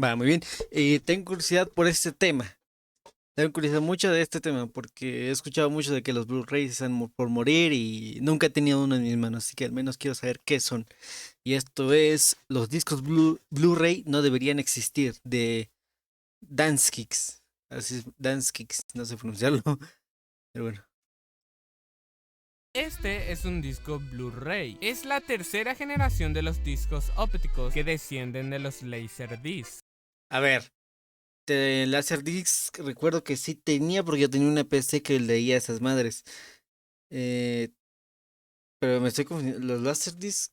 Va, muy bien. Tengo curiosidad por este tema. Tengo curiosidad mucho de este tema porque he escuchado mucho de que los Blu-rays están por morir y nunca he tenido uno en mis manos, así que al menos quiero saber qué son. Y esto es, los discos Blu-ray no deberían existir, de Danskix. Así es, Danskix, no sé pronunciarlo, pero bueno. Este es un disco Blu-ray. Es la tercera generación de los discos ópticos que descienden de los Laserdisc. A ver, de Laserdisc recuerdo que sí tenía porque yo tenía una PC que leía esas madres. Eh, Pero me estoy confundiendo. Los Laserdisc.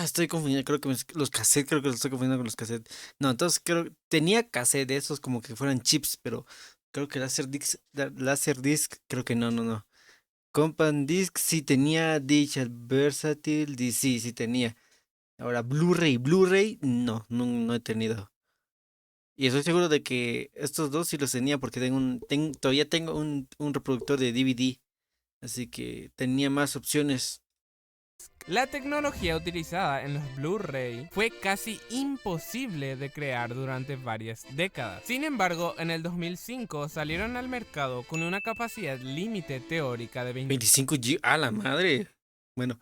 Estoy confundiendo. Creo que los cassettes, creo que los estoy confundiendo con los cassettes. No, entonces creo. Tenía cassette de esos como que fueran chips, pero creo que Laserdisc, creo que no, no, no. Compact Disc sí tenía. Digital Versatile, sí, sí tenía. Ahora, Blu-ray, no, no, no he tenido. Y estoy seguro de que estos dos sí los tenía porque todavía tengo un reproductor de DVD. Así que tenía más opciones. La tecnología utilizada en los Blu-ray fue casi imposible de crear durante varias décadas. Sin embargo, en el 2005 salieron al mercado con una capacidad límite teórica de 25 GB, ¡a la madre! Bueno,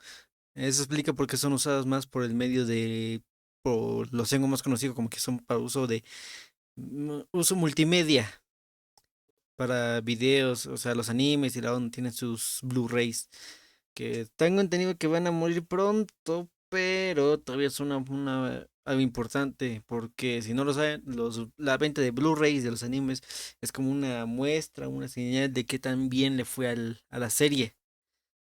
eso explica por qué son usados más por el medio por los tengo más conocidos como que son para uso multimedia, para videos, o sea, los animes y la onda tienen sus Blu-rays, que tengo entendido que van a morir pronto, pero todavía es algo importante, porque si no lo saben, la venta de Blu-rays de los animes es como una muestra, una señal de qué tan bien le fue a la serie.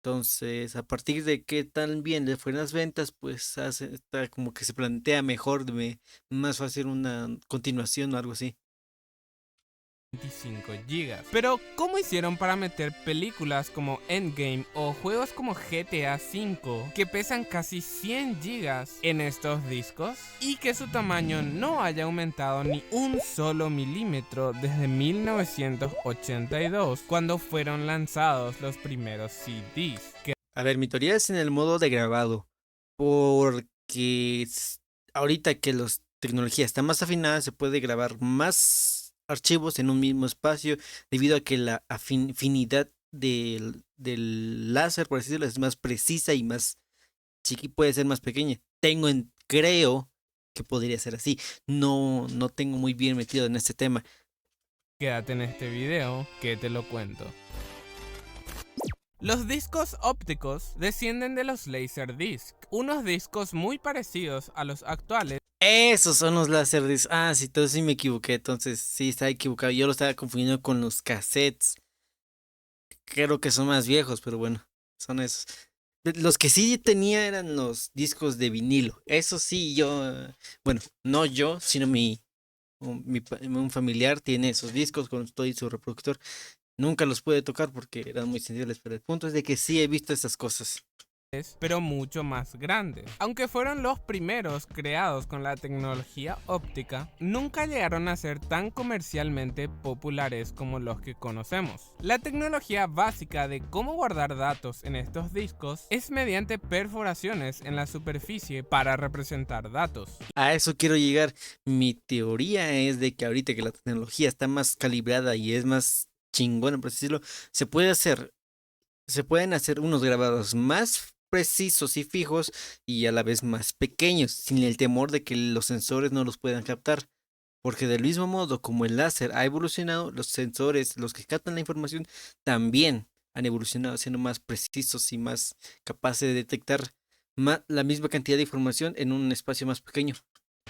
Entonces, a partir de qué tan bien le fueron las ventas, pues está como que se plantea mejor, más fácil una continuación o algo así. 25 gigas. Pero, ¿cómo hicieron para meter películas como Endgame o juegos como GTA V que pesan casi 100 gigas en estos discos? Y que su tamaño no haya aumentado ni un solo milímetro desde 1982, cuando fueron lanzados los primeros CDs. A ver, mi teoría es en el modo de grabado, porque ahorita que la tecnología está más afinada, se puede grabar más archivos en un mismo espacio, debido a que la afinidad del láser, por así decirlo, es más precisa y más puede ser más pequeña. Creo que podría ser así. No, no tengo muy bien metido en este tema. Quédate en este video que te lo cuento. Los discos ópticos descienden de los Laserdisc, unos discos muy parecidos a los actuales. Esos son los Laserdisc. Sí, entonces sí me equivoqué. Entonces sí estaba equivocado. Yo lo estaba confundiendo con los cassettes. Creo que son más viejos, pero bueno, son esos. Los que sí tenía eran los discos de vinilo. Eso sí, bueno, no yo, sino un familiar tiene esos discos con todo y su reproductor. Nunca los pude tocar porque eran muy sensibles, pero el punto es de que sí he visto esas cosas. Pero mucho más grandes. Aunque fueron los primeros creados con la tecnología óptica, nunca llegaron a ser tan comercialmente populares como los que conocemos. La tecnología básica de cómo guardar datos en estos discos es mediante perforaciones en la superficie para representar datos. A eso quiero llegar. Mi teoría es de que ahorita que la tecnología está más calibrada y es más chingona, por así decirlo, se puede hacer, se pueden hacer unos grabados más precisos y fijos y a la vez más pequeños, sin el temor de que los sensores no los puedan captar. Porque del mismo modo como el láser ha evolucionado, los sensores, los que captan la información, también han evolucionado, siendo más precisos y más capaces de detectar la misma cantidad de información en un espacio más pequeño.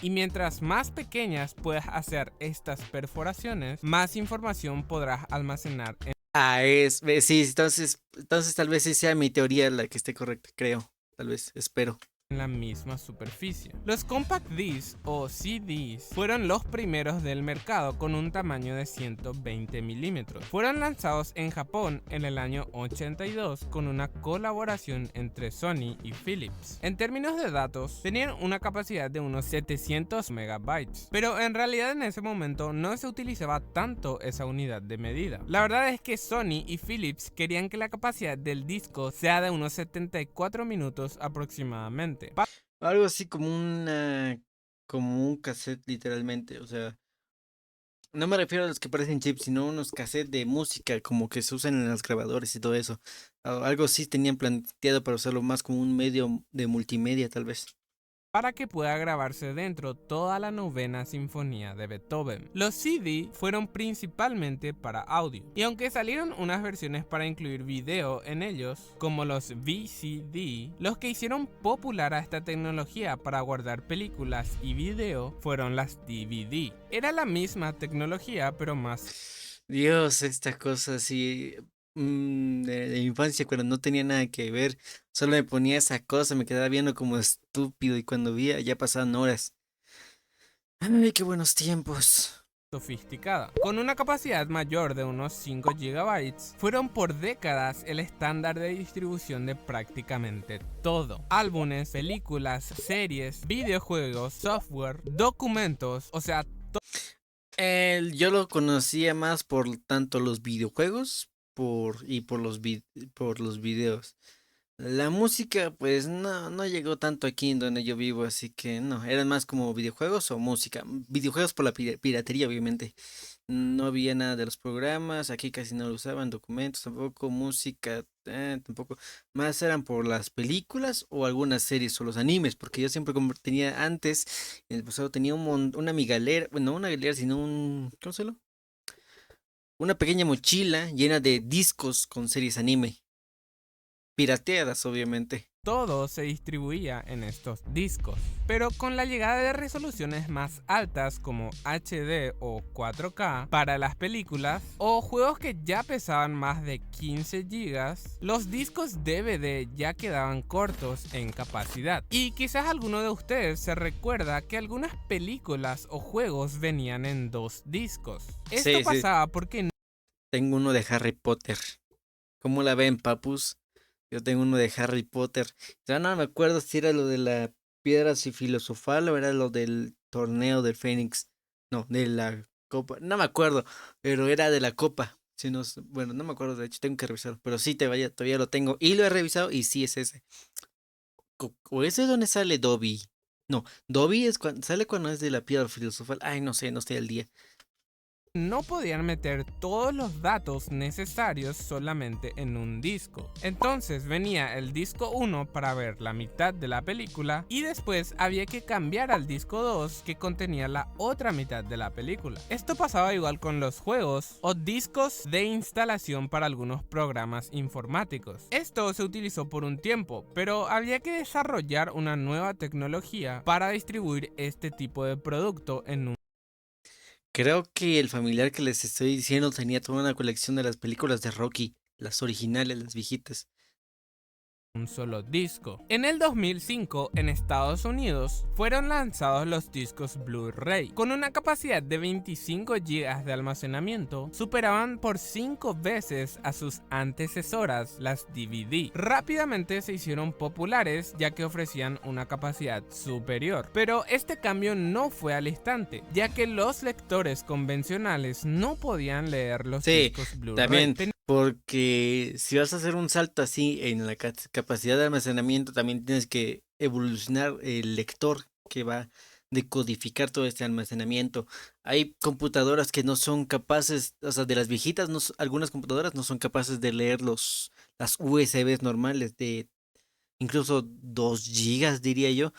Y mientras más pequeñas puedas hacer estas perforaciones, más información podrás almacenar Sí, entonces tal vez sí sea mi teoría la que esté correcta, creo, tal vez, espero. en la misma superficie. Los Compact Disc o CDs fueron los primeros del mercado con un tamaño de 120 milímetros. Fueron lanzados en Japón en el año 82 con una colaboración entre Sony y Philips. En términos de datos, tenían una capacidad de unos 700 megabytes, pero en realidad en ese momento no se utilizaba tanto esa unidad de medida. La verdad es que Sony y Philips querían que la capacidad del disco sea de unos 74 minutos aproximadamente. Algo así como una. como un cassette literalmente, o sea, no me refiero a los que parecen chips, sino unos cassettes de música como que se usan en las grabadoras y todo eso. Algo sí tenían planteado para usarlo más como un medio de multimedia tal vez. para que pueda grabarse dentro toda la novena sinfonía de Beethoven. Los CD fueron principalmente para audio, y aunque salieron unas versiones para incluir video en ellos, como los VCD, los que hicieron popular a esta tecnología para guardar películas y video fueron las DVD. Era la misma tecnología, pero más Dios, esta cosa así de infancia cuando no tenía nada que ver, solo me ponía esa cosa, me quedaba viendo como estúpido y cuando vi ya pasaban horas. Ay, qué buenos tiempos. sofisticada. Con una capacidad mayor de unos 5 gigabytes, fueron por décadas el estándar de distribución de prácticamente todo. Álbumes, películas, series, videojuegos, software, documentos, o sea, Yo lo conocía más por tanto los videojuegos y por los videos. La música, pues no llegó tanto aquí en donde yo vivo, así que no, eran más como videojuegos o música. Videojuegos por la piratería, obviamente. No había nada de los programas, aquí casi no lo usaban, documentos tampoco, música tampoco. Más eran por las películas o algunas series o los animes, porque yo siempre como tenía antes, en el pasado tenía una migalera, bueno, no una galera, sino ¿cómo se llama? Una pequeña mochila llena de discos con series anime, pirateadas, obviamente. todo se distribuía en estos discos. Pero con la llegada de resoluciones más altas como HD o 4K para las películas, o juegos que ya pesaban más de 15 gigas, los discos DVD ya quedaban cortos en capacidad. Y quizás alguno de ustedes se recuerda que algunas películas o juegos venían en 2 discos. Esto Sí, sí, pasaba porque tengo uno de Harry Potter. ¿Cómo la ven, papus? Yo tengo uno de Harry Potter. Ya no me acuerdo si era lo de la piedra filosofal o era lo del torneo del Fénix. No, de la copa. No me acuerdo, pero era de la copa. Si no, bueno, no me acuerdo, de hecho tengo que revisarlo. Pero sí, todavía lo tengo. Y lo he revisado y sí es ese. ¿O ese es donde sale Dobby? No, Dobby es cuando sale cuando es de la piedra filosofal. Ay, no sé, no estoy al día. no podían meter todos los datos necesarios solamente en un disco. Entonces venía el disco 1 para ver la mitad de la película y después había que cambiar al disco 2 que contenía la otra mitad de la película. Esto pasaba igual con los juegos o discos de instalación para algunos programas informáticos. Esto se utilizó por un tiempo, pero había que desarrollar una nueva tecnología para distribuir este tipo de producto en un Creo que el familiar que les estoy diciendo tenía toda una colección de las películas de Rocky, las originales, las viejitas. solo disco. En el 2005, en Estados Unidos, fueron lanzados los discos Blu-ray. Con una capacidad de 25 GB de almacenamiento, superaban por 5 veces a sus antecesoras, las DVD. Rápidamente se hicieron populares ya que ofrecían una capacidad superior. Pero este cambio no fue al instante, ya que los lectores convencionales no podían leer los Sí, discos Blu-ray. también, porque si vas a hacer un salto así en la capacidad de almacenamiento, también tienes que evolucionar el lector que va a decodificar todo este almacenamiento. Hay computadoras que no son capaces, o sea, de las viejitas, no, algunas computadoras no son capaces de leer las USBs normales de incluso 2 gigas, diría yo.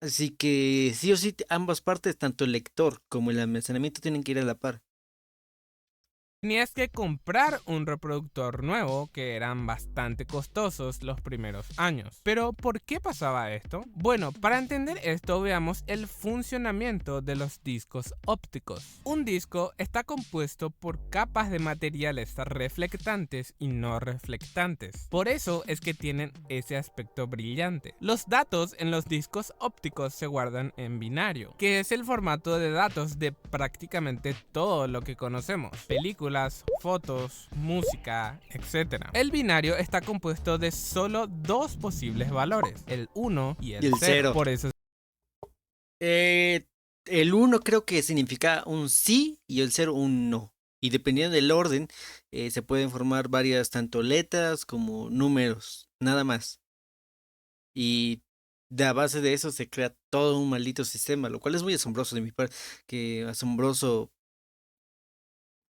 Así que sí o sí, ambas partes, tanto el lector como el almacenamiento, tienen que ir a la par. Tenías que comprar un reproductor nuevo que eran bastante costosos los primeros años. Pero ¿por qué pasaba esto? Bueno, para entender esto veamos el funcionamiento de los discos ópticos. Un disco está compuesto por capas de materiales reflectantes y no reflectantes. Por eso es que tienen ese aspecto brillante. Los datos en los discos ópticos se guardan en binario, que es el formato de datos de prácticamente todo lo que conocemos. Películas, fotos, música, etc. El binario está compuesto de solo dos posibles valores, el 1 y Y el el 0. cero. Por eso Eh, el uno creo que significa un sí y el cero un no. Y dependiendo del orden, se pueden formar varias tanto letras como números, nada más. Y de a base de eso se crea todo un maldito sistema, lo cual es muy asombroso de mi parte, que asombroso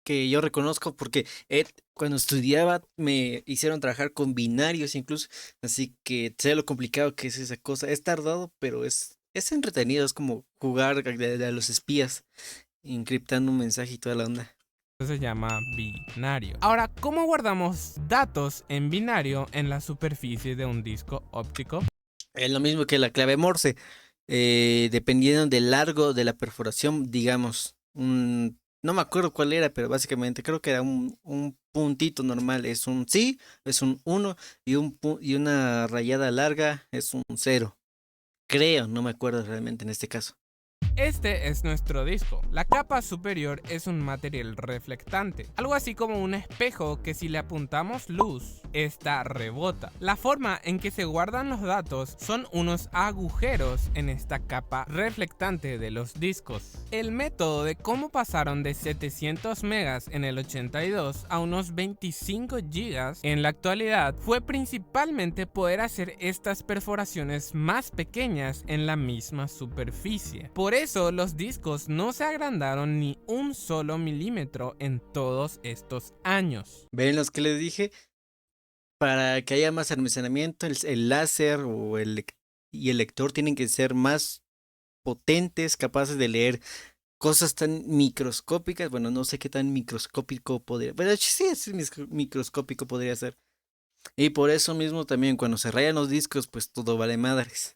que yo reconozco porque cuando estudiaba me hicieron trabajar con binarios incluso, así que sé lo complicado que es esa cosa. Es tardado, pero es entretenido, es como jugar a los espías, encriptando un mensaje y toda la onda. Se llama binario. Ahora, ¿cómo guardamos datos en binario en la superficie de un disco óptico? Es lo mismo que la clave Morse, dependiendo del largo de la perforación, digamos, no me acuerdo cuál era, pero básicamente creo que era un puntito normal, es un sí, es un uno y una rayada larga es un cero. Creo, no me acuerdo realmente en este caso. Este es nuestro disco. La capa superior es un material reflectante, algo así como un espejo que si le apuntamos luz, esta rebota. La forma en que se guardan los datos son unos agujeros en esta capa reflectante de los discos. El método de cómo pasaron de 700 megas en el 82 a unos 25 gigas en la actualidad fue principalmente poder hacer estas perforaciones más pequeñas en la misma superficie. Por eso los discos no se agrandaron ni un solo milímetro en todos estos años. ¿Ven los que les dije? Para que haya más almacenamiento, el láser y el lector tienen que ser más potentes, capaces de leer cosas tan microscópicas. Bueno, no sé qué tan microscópico podría. Pero sí, microscópico podría ser. Y por eso mismo también cuando se rayan los discos, pues todo vale madres.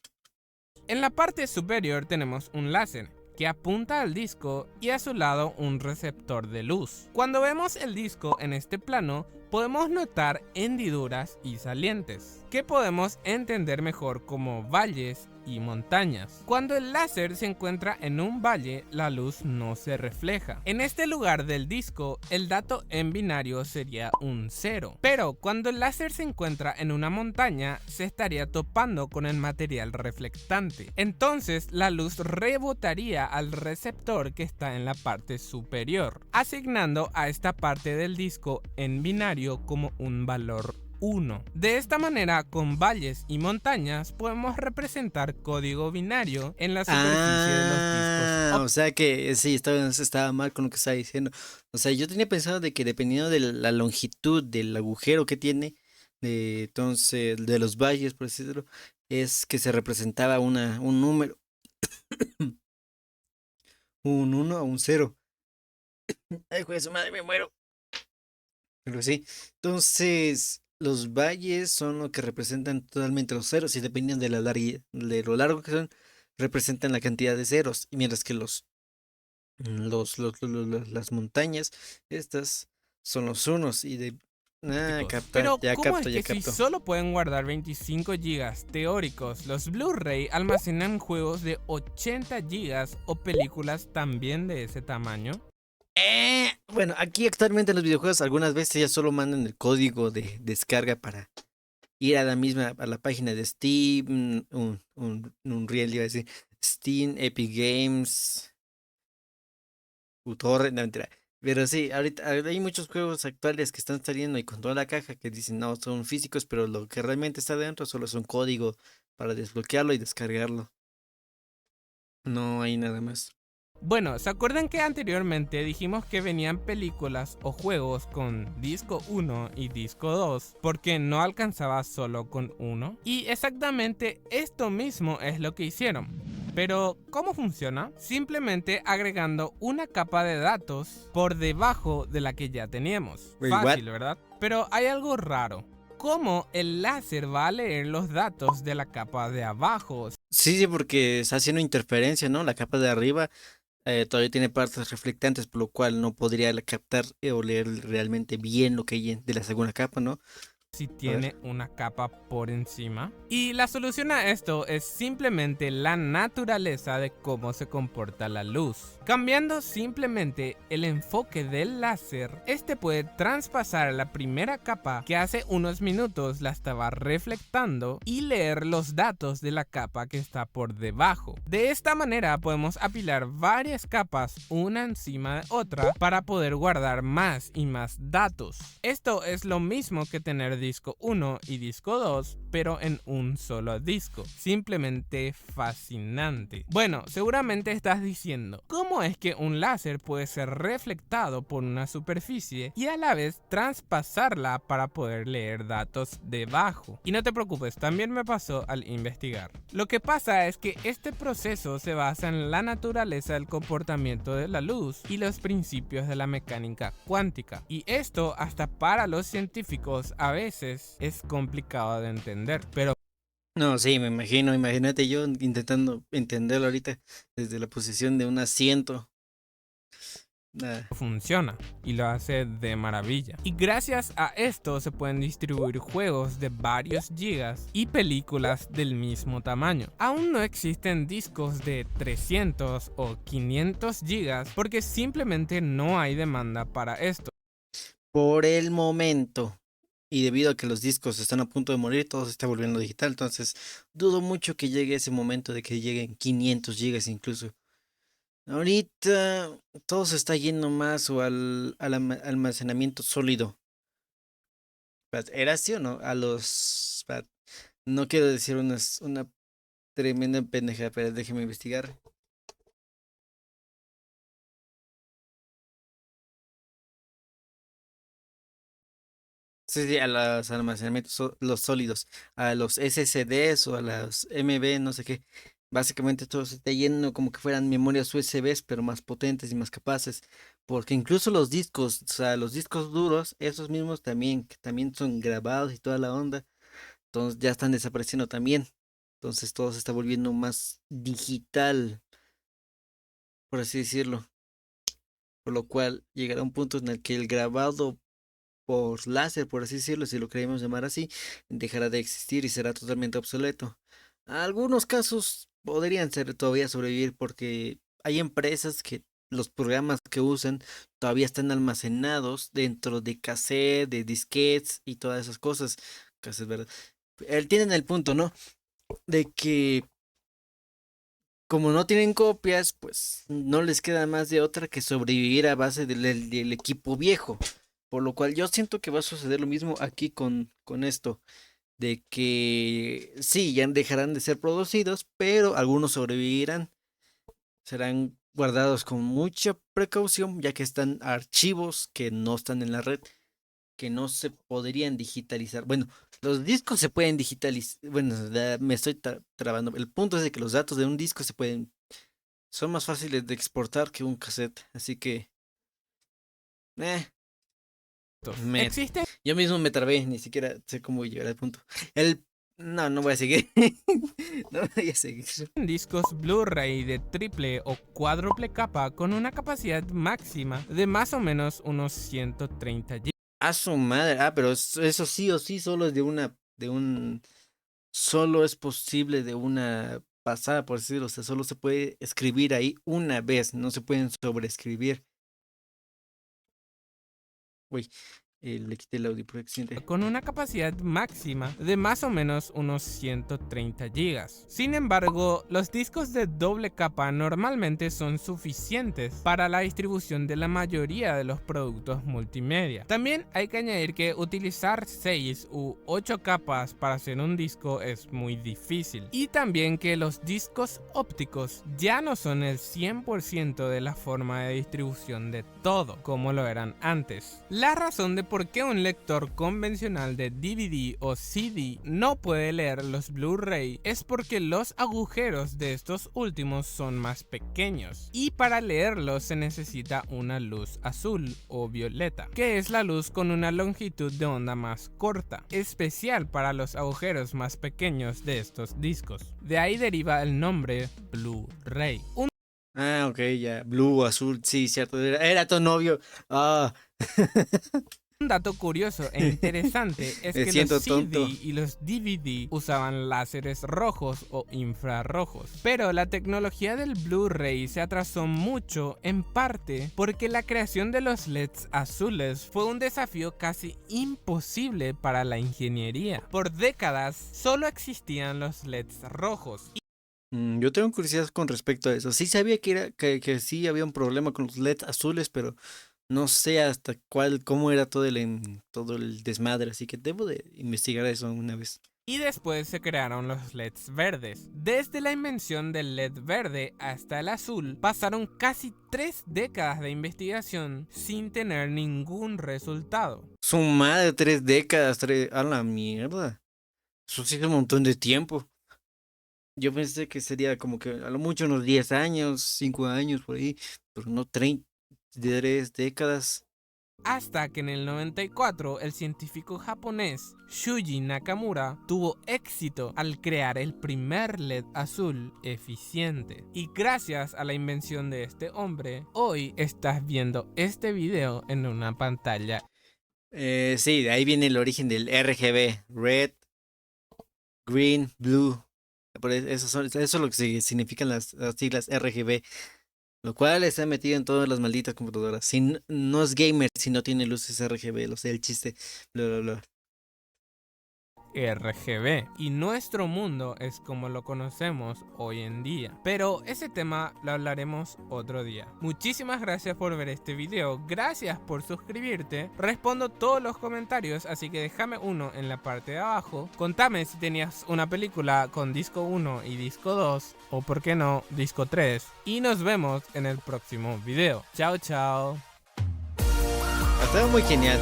En la parte superior tenemos un láser que apunta al disco y a su lado un receptor de luz. Cuando vemos el disco en este plano, podemos notar hendiduras y salientes, que podemos entender mejor como valles y montañas. Cuando el láser se encuentra en un valle, la luz no se refleja. En este lugar del disco, el dato en binario sería un 0. Pero cuando el láser se encuentra en una montaña, se estaría topando con el material reflectante. Entonces, la luz rebotaría al receptor que está en la parte superior, asignando a esta parte del disco en binario como un valor 1. De esta manera, con valles y montañas, podemos representar código binario en la superficie de los discos. O sea que sí, estaba mal con lo que estaba diciendo. O sea, yo tenía pensado de que dependiendo de la longitud del agujero que tiene, entonces, de los valles, por así decirlo, es que se representaba un número, un uno o un cero. Ay, juez, su madre, me muero. Pero sí, entonces los valles son lo que representan totalmente los ceros y dependiendo de lo largo que son, representan la cantidad de ceros. Y mientras que las montañas, estas son los unos y de... Ah, Pero ya ¿cómo es capto, que ya si capto. solo pueden guardar 25 gigas teóricos, los Blu-ray almacenan juegos de 80 gigas o películas también de ese tamaño? Bueno, aquí actualmente en los videojuegos algunas veces ya solo mandan el código de descarga para ir a la página de Steam, un Real, iba a decir, Steam, Epic Games, uTorrent, no mentira. Pero sí, ahorita hay muchos juegos actuales que están saliendo y con toda la caja que dicen no, son físicos, pero lo que realmente está dentro solo es un código para desbloquearlo y descargarlo. No hay nada más. Bueno, ¿se acuerdan que anteriormente dijimos que venían películas o juegos con disco 1 y disco 2 porque no alcanzaba solo con uno? Y exactamente esto mismo es lo que hicieron. Pero, ¿cómo funciona? Simplemente agregando una capa de datos por debajo de la que ya teníamos. Wait, Fácil, what? ¿verdad? Pero hay algo raro. ¿Cómo el láser va a leer los datos de la capa de abajo? Sí, sí, porque está haciendo interferencia, ¿no? La capa de arriba todavía tiene partes reflectantes, por lo cual no podría captar o leer realmente bien lo que hay de la segunda capa, ¿no? Si A ver. tiene una capa por encima. Y la solución a esto es simplemente la naturaleza de cómo se comporta la luz. Cambiando simplemente el enfoque del láser, este puede traspasar la primera capa que hace unos minutos la estaba reflectando y leer los datos de la capa que está por debajo. De esta manera podemos apilar varias capas una encima de otra para poder guardar más y más datos. Esto es lo mismo que tener disco 1 y disco 2, pero en un solo disco. Simplemente fascinante. Bueno, seguramente estás diciendo, ¿cómo es que un láser puede ser reflectado por una superficie y a la vez traspasarla para poder leer datos debajo? Y no te preocupes, también me pasó al investigar. Lo que pasa es que este proceso se basa en la naturaleza del comportamiento de la luz y los principios de la mecánica cuántica. Y esto hasta para los científicos a veces es complicado de entender, pero No, sí, me imagino, imagínate yo intentando entenderlo ahorita desde la posición de un asiento. Ah, funciona y lo hace de maravilla. Y gracias a esto se pueden distribuir juegos de varios gigas y películas del mismo tamaño. Aún no existen discos de 300 o 500 gigas porque simplemente no hay demanda para esto. por el momento, y debido a que los discos están a punto de morir, todo se está volviendo digital, entonces dudo mucho que llegue ese momento de que lleguen 500 gigas incluso. Ahorita todo se está yendo más o almacenamiento sólido. ¿Era así o no? No quiero decir una tremenda pendeja, pero déjeme investigar. Sí, sí, a los almacenamientos, los sólidos, a los SSDs o a los MB, no sé qué. Básicamente todo se está yendo como que fueran memorias USBs, pero más potentes y más capaces. Porque incluso los discos, o sea, los discos duros, esos mismos también, que también son grabados y toda la onda, entonces ya están desapareciendo también. Entonces todo se está volviendo más digital, por así decirlo. Por lo cual llegará un punto en el que el grabado por láser, por así decirlo, si lo queremos llamar así, dejará de existir y será totalmente obsoleto. Algunos casos podrían ser todavía sobrevivir porque hay empresas que los programas que usan todavía están almacenados dentro de cassette, de disquetes y todas esas cosas. Cassette, ¿verdad? Tienen el punto, ¿no? De que como no tienen copias, pues no les queda más de otra que sobrevivir a base del equipo viejo. Por lo cual yo siento que va a suceder lo mismo aquí con esto, de que sí, ya dejarán de ser producidos, pero algunos sobrevivirán, serán guardados con mucha precaución, ya que están archivos que no están en la red, que no se podrían digitalizar. Bueno, los discos se pueden digitalizar, bueno, me estoy trabando. El punto es de que los datos de un disco son más fáciles de exportar que un cassette, así que, eh, me, Existen yo mismo me trabé, ni siquiera sé cómo llegar al punto. No, no voy a seguir. No voy a seguir. discos Blu-ray de triple o cuádruple capa con una capacidad máxima de más o menos unos 130 GB. A su madre. Ah, pero eso sí o sí solo es solo es posible de una pasada, por decirlo. O sea, solo se puede escribir ahí una vez, no se pueden sobreescribir. Uy, le quité el audio por accidente. Con una capacidad máxima de más o menos unos 130 gigas. Sin embargo, los discos de doble capa normalmente son suficientes para la distribución de la mayoría de los productos multimedia. También hay que añadir que utilizar 6 u 8 capas para hacer un disco es muy difícil. Y también que los discos ópticos ya no son el 100% de la forma de distribución de todo, como lo eran antes. La razón de por qué un lector convencional de DVD o CD no puede leer los Blu-ray es porque los agujeros de estos últimos son más pequeños y para leerlos se necesita una luz azul o violeta, que es la luz con una longitud de onda más corta, especial para los agujeros más pequeños de estos discos. De ahí deriva el nombre Blu-ray. Ah, ok, ya. Blue, azul, sí, cierto. Era tu novio. Ah. Un dato curioso e interesante es Me que siento los CD tonto. y los DVD usaban láseres rojos o infrarrojos, pero la tecnología del Blu-ray se atrasó mucho en parte porque la creación de los LEDs azules fue un desafío casi imposible para la ingeniería. Por décadas solo existían los LEDs rojos. Yo tengo curiosidad con respecto a eso. Sí sabía que sí había un problema con los LED azules, pero No sé hasta cómo era todo el desmadre, así que debo de investigar eso una vez. Y después se crearon los LEDs verdes. Desde la invención del LED verde hasta el azul, pasaron casi 3 décadas de investigación sin tener ningún resultado. Su madre, 3 décadas, a la mierda. Eso sí es un montón de tiempo. Yo pensé que sería como que a lo mucho unos 10 años, 5 años por ahí, pero no 3 décadas. Hasta que en el 94 el científico japonés Shuji Nakamura tuvo éxito al crear el primer LED azul eficiente. Y gracias a la invención de este hombre, hoy estás viendo este video en una pantalla. Sí, de ahí viene el origen del RGB, Red, Green, Blue. Eso es lo que significan las siglas RGB, lo cual está metido en todas las malditas computadoras. Si no es gamer, si no tiene luces RGB, lo sé, el chiste, bla, bla, bla. RGB y nuestro mundo es como lo conocemos hoy en día. Pero ese tema lo hablaremos otro día. Muchísimas gracias por ver este video, gracias por suscribirte, respondo todos los comentarios, así que déjame uno en la parte de abajo. Contame si tenías una película con disco 1 y disco 2 o por qué no disco 3 y nos vemos en el próximo video. Chao chao. Estaba muy genial.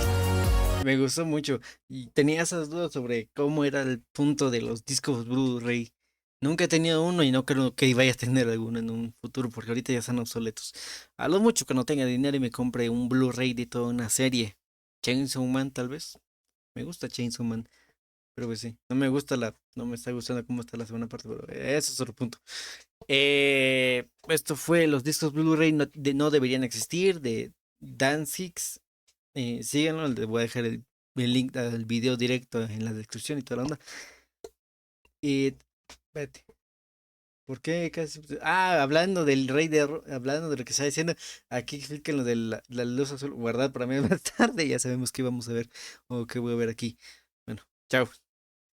Me gustó mucho. Y tenía esas dudas sobre cómo era el punto de los discos Blu-ray. Nunca he tenido uno y no creo que vaya a tener alguno en un futuro porque ahorita ya están obsoletos. A lo mucho que no tenga dinero y me compre un Blu-ray de toda una serie. Chainsaw Man, tal vez. Me gusta Chainsaw Man, pero pues sí. No me está gustando cómo está la segunda parte, pero eso es otro punto. Esto fue los discos Blu-ray no deberían existir de Danzig. Síganlo, les voy a dejar el link al video directo en la descripción y toda la onda. Y espérate, ¿por qué casi? Hablando del hablando de lo que está diciendo, aquí explican lo de la luz azul, guardar para mí más tarde, ya sabemos qué vamos a ver o qué voy a ver aquí. Bueno, chao.